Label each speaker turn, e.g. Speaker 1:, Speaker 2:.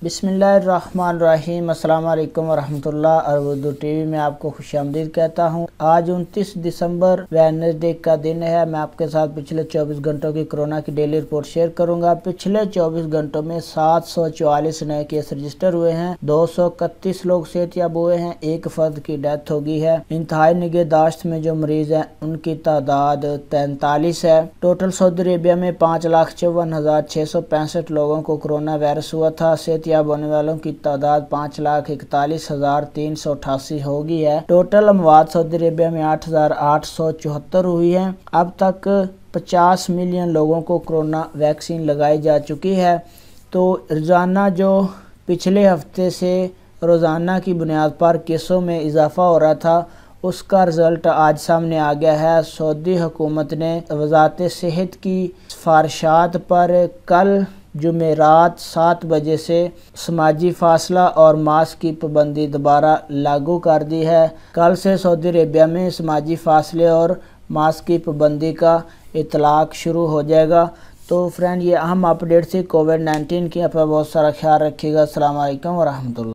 Speaker 1: बिस्मिल्लाहिर्रहमानिर्रहीम। अस्सलाम वालेकुम वरहमतुल्लाह। अरब टी वी में आपको खुश आमदीद कहता हूँ। आज 29 दिसंबर वेडनेसडे का दिन है। मैं आपके साथ पिछले 24 घंटों की कोरोना की डेली रिपोर्ट शेयर करूंगा। पिछले 24 घंटों में 744 नए केस रजिस्टर हुए हैं, 231 लोग सेहतयाब हुए हैं, एक फर्द की डेथ हो गई है। इंतहाई निगहदाश्त में जो मरीज हैं उनकी तादाद 43 है। टोटल सऊदी अरेबिया में 5,54,665 लोगों को कोरोना वायरस हुआ था। सेहतयाब होने वालों की तादाद 5,41,388 हो गई है। टोटल अमवात सऊदी अरेबिया में 8,874 हुई है। अब तक 50 मिलियन लोगों को कोरोना वैक्सीन लगाई जा चुकी है। तो रोज़ाना जो पिछले हफ्ते से रोज़ाना की बुनियाद पर केसों में इजाफा हो रहा था, उसका रिज़ल्ट आज सामने आ गया है। सऊदी हुकूमत ने वज़ारत सेहत की सिफारिशात पर कल जुमेरात 7 बजे से समाजी फासला और मास्क की पाबंदी दोबारा लागू कर दी है। कल से सऊदी अरेबिया में समाजी फासले और मास्क की पाबंदी का इतलाक शुरू हो जाएगा। तो फ्रेंड, ये अहम अपडेट थी कोविड-19 की। अपना बहुत सारा ख्याल रखिएगा। अस्सलाम वालेकुम व रहमतुल्लाह।